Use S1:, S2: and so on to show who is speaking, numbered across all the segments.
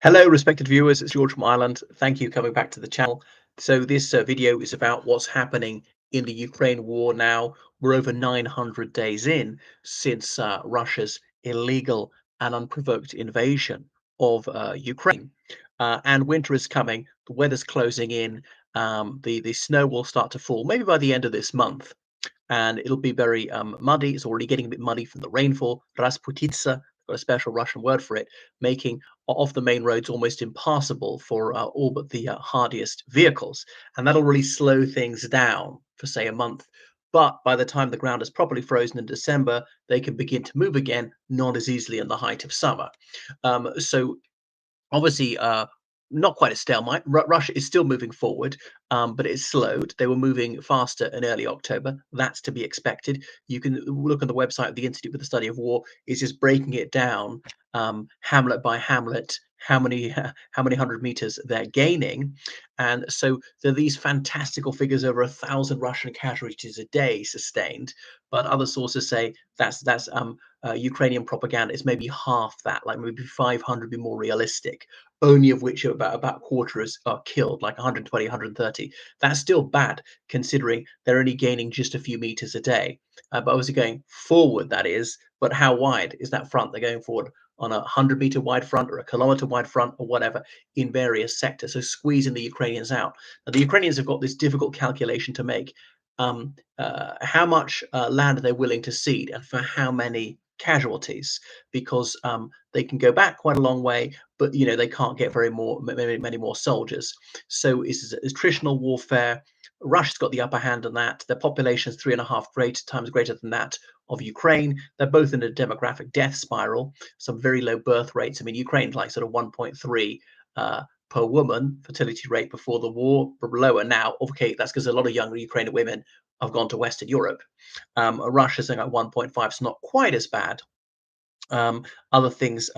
S1: Hello, respected viewers. It's George from Ireland. Thank you for coming back to the channel. So this video is about what's happening in the Ukraine war now. We're over 900 days in since Russia's illegal and unprovoked invasion of Ukraine. And winter is coming. The weather's closing in. The snow will start to fall maybe by the end of this month, and it'll be very muddy. It's already getting a bit muddy from the rainfall. Rasputitsa, got a special Russian word for it, making off the main roads almost impassable for all but the hardiest vehicles. And that'll really slow things down for, say, a month. But by the time the ground is properly frozen in December, they can begin to move again, not as easily in the height of summer. So obviously, not quite a stalemate. Russia is still moving forward, but it's slowed. They were moving faster in early October. That's to be expected. You can look on the website of the Institute for the Study of War. It's just breaking it down, hamlet by hamlet, how many how many hundred meters they're gaining. And so there are these fantastical figures: over 1,000 Russian casualties a day sustained. But other sources say that's Ukrainian propaganda. Is maybe half that, like maybe 500 be more realistic, only of which about quarters are killed, like 120, 130. That's still bad considering they're only gaining just a few meters a day. But obviously going forward, that is. But how wide is that front? They're going forward on a 100-meter wide front or a kilometer wide front or whatever in various sectors. So squeezing the Ukrainians out. Now, the Ukrainians have got this difficult calculation to make. How much land are they willing to cede and for how many casualties? Because they can go back quite a long way, but they can't get many more soldiers. So it's attritional warfare. Russia's got the upper hand on that. Their population is 3.5 times greater than that of Ukraine. They're both in a demographic death spiral, some very low birth rates. I mean, Ukraine's like sort of 1.3 per woman fertility rate before the war, lower now. Okay, that's because a lot of younger Ukrainian women have gone to Western Europe. Russia's saying at 1.5, so not quite as bad. Other things.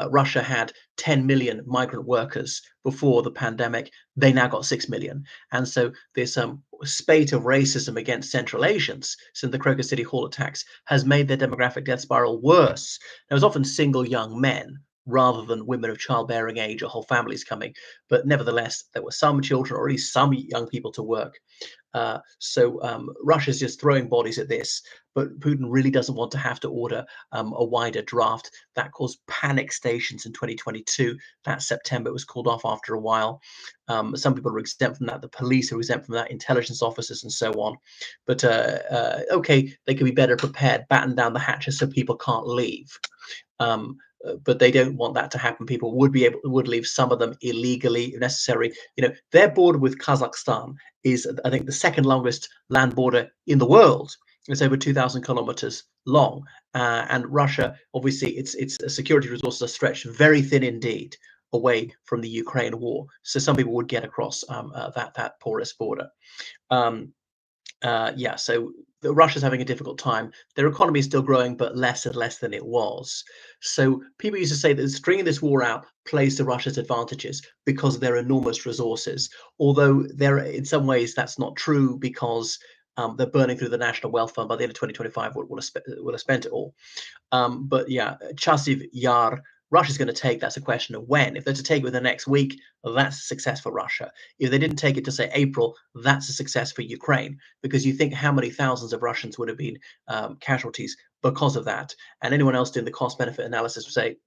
S1: Russia had 10 million migrant workers before the pandemic. They now got 6 million. And so this spate of racism against Central Asians since the Kroger City Hall attacks has made their demographic death spiral worse. There was often single young men rather than women of childbearing age or whole families coming. But nevertheless, there were some children or at least some young people to work. Russia's just throwing bodies at this, but Putin really doesn't want to have to order a wider draft. That caused panic stations in 2022. That September it was called off after a while. Some people are exempt from that. The police are exempt from that, intelligence officers and so on. But okay, they could be better prepared, batten down the hatches so people can't leave. But they don't want that to happen. People would leave, some of them illegally if necessary. Their border with Kazakhstan is, I think, the second longest land border in the world. It's over 2,000 kilometers long, and Russia, obviously, its security resources are stretched very thin indeed away from the Ukraine war. So some people would get across that porous border. So Russia's having a difficult time. Their economy is still growing, but less and less than it was. So people used to say that stringing this war out plays to Russia's advantages because of their enormous resources. Although in some ways that's not true, because they're burning through the national wealth fund by the end of 2025. Will have spent it all. But yeah, Chasiv Yar, Russia's going to take. That's a question of when. If they're to take it within the next week, that's a success for Russia. If they didn't take it to, say, April, that's a success for Ukraine, because you think how many thousands of Russians would have been casualties because of that. And anyone else doing the cost benefit analysis would say,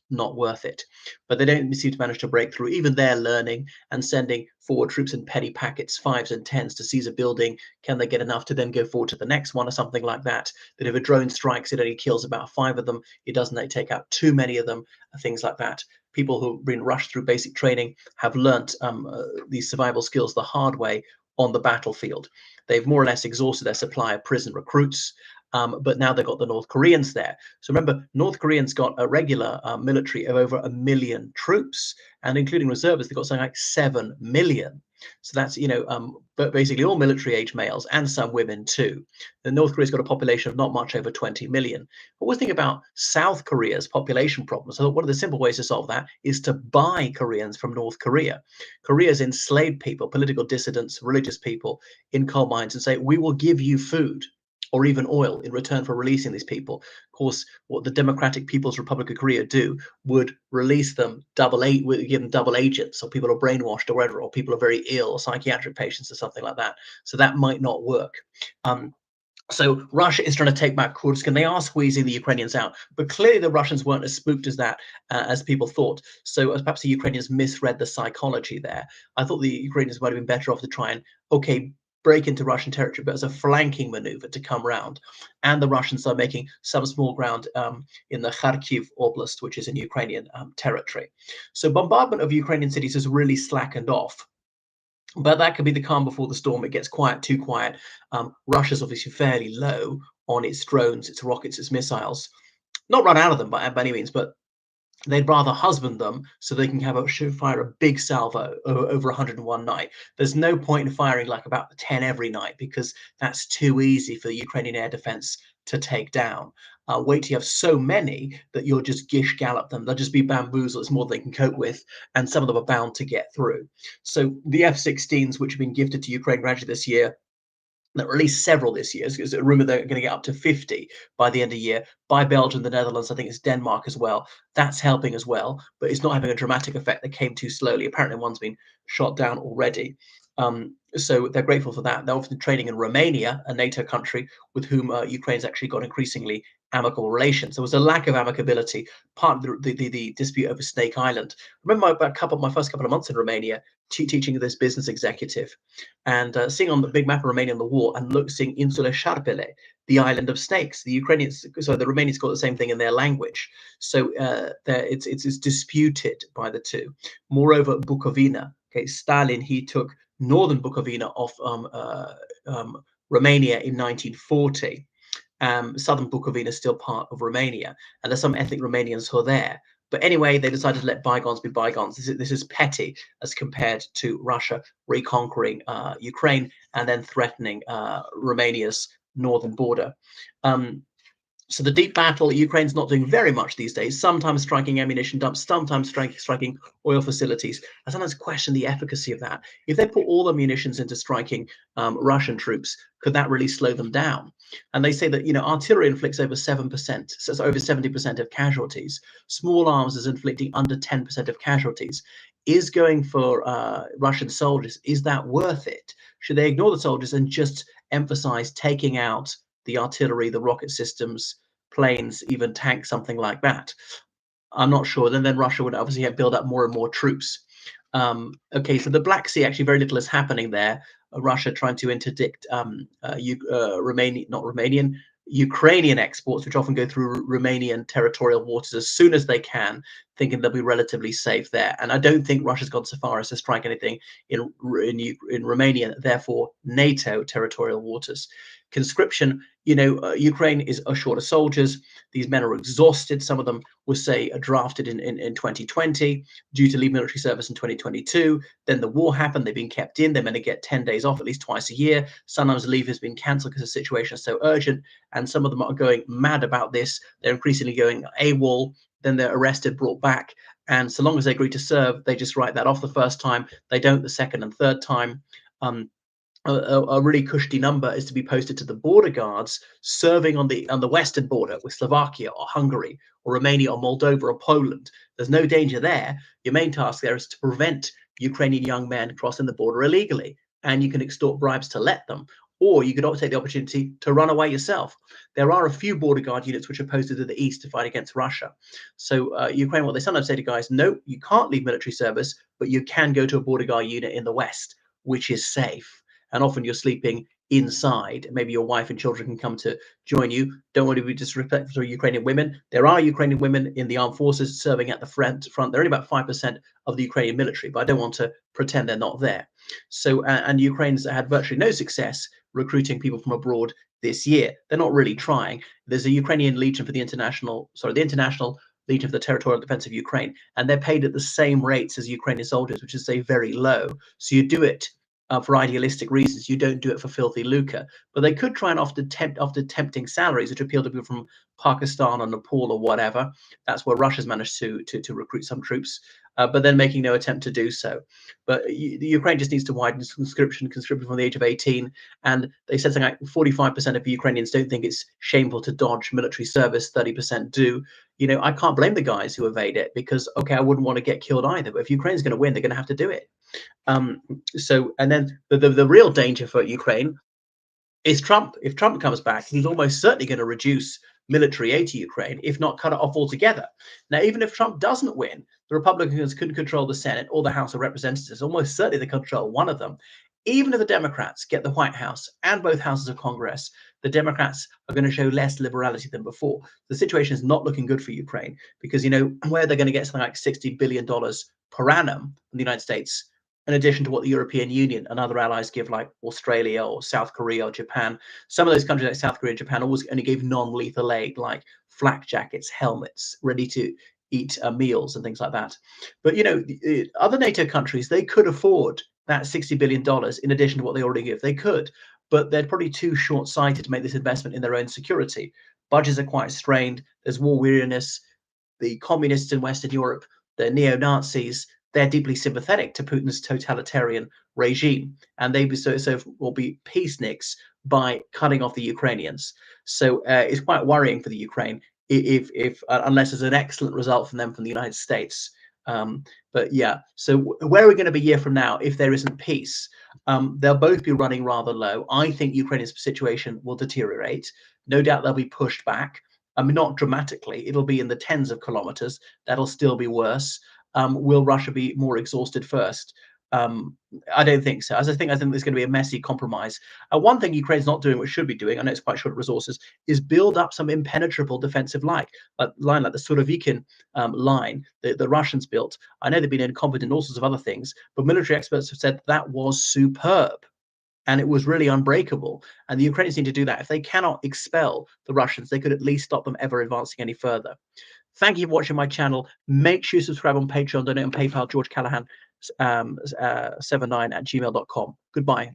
S1: not worth it. But they don't seem to manage to break through. Even they're learning and sending forward troops in penny packets, fives and tens, to seize a building. Can they get enough to then go forward to the next one or something like that? That if a drone strikes, it only kills about 5 of them. It doesn't take out too many of them, things like that. People who've been rushed through basic training have learnt these survival skills the hard way on the battlefield. They've more or less exhausted their supply of prison recruits. But now they've got the North Koreans there. So remember, North Koreans got a regular military of over 1 million troops, and including reservists, they've got something like 7 million. So that's, but basically all military age males and some women too. The North Korea's got a population of not much over 20 million. But we're thinking about South Korea's population problem. So one of the simple ways to solve that is to buy Koreans from North Korea. Korea's enslaved people, political dissidents, religious people in coal mines, and say, we will give you food. or even oil in return for releasing these people. Of course, what the Democratic People's Republic of Korea do would release them would give them double agents, or people are brainwashed or whatever, or people are very ill, or psychiatric patients or something like that. So that might not work. So Russia is trying to take back Kursk, and they are squeezing the Ukrainians out. But clearly, the Russians weren't as spooked as that as people thought. So perhaps the Ukrainians misread the psychology there. I thought the Ukrainians might have been better off to try and break into Russian territory, but as a flanking maneuver to come round. And the Russians are making some small ground in the Kharkiv Oblast, which is in Ukrainian territory. So bombardment of Ukrainian cities has really slackened off. But that could be the calm before the storm. It gets quiet, too quiet. Russia's obviously fairly low on its drones, its rockets, its missiles. Not run out of them by any means, but they'd rather husband them so they can fire a big salvo over 101 night. There's no point in firing like about 10 every night, because that's too easy for the Ukrainian air defense to take down. Wait till you have so many that you'll just gish gallop them. They'll just be bamboozled. It's more than they can cope with, and some of them are bound to get through. So the F-16s, which have been gifted to Ukraine gradually this year, that released several this year. There's a rumor they're going to get up to 50 by the end of the year, by Belgium, the Netherlands, I think it's Denmark as well. That's helping as well, but it's not having a dramatic effect. They came too slowly. Apparently, one's been shot down already. So they're grateful for that. They're often training in Romania, a NATO country with whom Ukraine's actually got increasingly amicable relations. There was a lack of amicability, part of the dispute over Snake Island. I remember my first couple of months in Romania, teaching this business executive, and seeing on the big map of Romania on the wall, and seeing Insula Șarpele, the island of snakes. The Romanians call it the same thing in their language. So it's disputed by the two. Moreover, Bukovina. Okay, Stalin, he took northern Bukovina off Romania in 1940. Southern Bukovina is still part of Romania, and there's some ethnic Romanians who are there. But anyway, they decided to let bygones be bygones. This is petty as compared to Russia reconquering Ukraine and then threatening Romania's northern border. So the deep battle, Ukraine's not doing very much these days, sometimes striking ammunition dumps, sometimes striking oil facilities. I sometimes question the efficacy of that. If they put all the munitions into striking Russian troops, could that really slow them down? And they say that, artillery inflicts over 7%, so it's over 70% of casualties. Small arms is inflicting under 10% of casualties. Is going for Russian soldiers, is that worth it? Should they ignore the soldiers and just emphasize taking out the artillery, the rocket systems, planes, even tanks, something like that? I'm not sure. Then Russia would obviously build up more and more troops. Okay, so the Black Sea, actually very little is happening there. Russia trying to interdict Ukrainian exports, which often go through Romanian territorial waters as soon as they can, thinking they'll be relatively safe there. And I don't think Russia's gone so far as to strike anything in Romania, therefore NATO territorial waters. Conscription, Ukraine is short of soldiers. These men are exhausted. Some of them were, say, drafted in 2020 due to leave military service in 2022. Then the war happened. They've been kept in. They're meant to get 10 days off at least twice a year. Sometimes leave has been cancelled because the situation is so urgent. And some of them are going mad about this. They're increasingly going AWOL. Then they're arrested, brought back. And so long as they agree to serve, they just write that off the first time. They don't the second and third time. A really cushy number is to be posted to the border guards serving on the western border with Slovakia or Hungary or Romania or Moldova or Poland. There's no danger there. Your main task there is to prevent Ukrainian young men crossing the border illegally, and you can extort bribes to let them, or you could take the opportunity to run away yourself. There are a few border guard units which are posted to the east to fight against Russia. So Ukraine, what they sometimes say to guys, no, you can't leave military service, but you can go to a border guard unit in the west, which is safe. And often you're sleeping inside. Maybe your wife and children can come to join you. Don't want to be disrespectful to Ukrainian women. There are Ukrainian women in the armed forces serving at the front. They're only about 5% of the Ukrainian military, but I don't want to pretend they're not there. So, and Ukraine's had virtually no success recruiting people from abroad this year. They're not really trying. There's a Ukrainian Legion for the International Legion for the Territorial Defense of Ukraine, and they're paid at the same rates as Ukrainian soldiers, which is, say, very low. So you do it for idealistic reasons. You don't do it for filthy lucre. But they could try and offer tempting salaries which appeal to people from Pakistan or Nepal or whatever. That's where Russia's managed to recruit some troops, but then making no attempt to do so. But the Ukraine just needs to widen conscription from the age of 18. And they said something like 45% of Ukrainians don't think it's shameful to dodge military service, 30% do. I can't blame the guys who evade it, because, okay, I wouldn't want to get killed either. But if Ukraine's going to win, they're going to have to do it. And then the real danger for Ukraine is Trump. If Trump comes back, he's almost certainly going to reduce military aid to Ukraine, if not cut it off altogether. Now, even if Trump doesn't win, the Republicans could control the Senate or the House of Representatives. Almost certainly they control one of them. Even if the Democrats get the White House and both houses of Congress, the Democrats are going to show less liberality than before. The situation is not looking good for Ukraine, because, where they're going to get something like $60 billion per annum from the United States, in addition to what the European Union and other allies give, like Australia or South Korea or Japan. Some of those countries like South Korea and Japan always only gave non-lethal aid, like flak jackets, helmets, ready-to-eat meals and things like that. But, other NATO countries, they could afford that $60 billion in addition to what they already give. They could, but they're probably too short-sighted to make this investment in their own security. Budgets are quite strained. There's war weariness. The communists in Western Europe, the neo-Nazis, they're deeply sympathetic to Putin's totalitarian regime, and they will be peaceniks by cutting off the Ukrainians. So it's quite worrying for the Ukraine if unless there's an excellent result from them from the United States. But yeah, so where are we going to be a year from now if there isn't peace? They'll both be running rather low. I think Ukraine's situation will deteriorate. No doubt they'll be pushed back. I mean, not dramatically. It'll be in the tens of kilometers. That'll still be worse. Will Russia be more exhausted first? I don't think so. I think there's going to be a messy compromise. One thing Ukraine's not doing, which should be doing, I know it's quite short resources, is build up some impenetrable defensive line like the Surovikin line that the Russians built. I know they've been incompetent in all sorts of other things, but military experts have said that was superb. And it was really unbreakable. And the Ukrainians need to do that. If they cannot expel the Russians, they could at least stop them ever advancing any further. Thank you for watching my channel. Make sure you subscribe on Patreon, donate on PayPal, George Callahan 79 at gmail.com. Goodbye.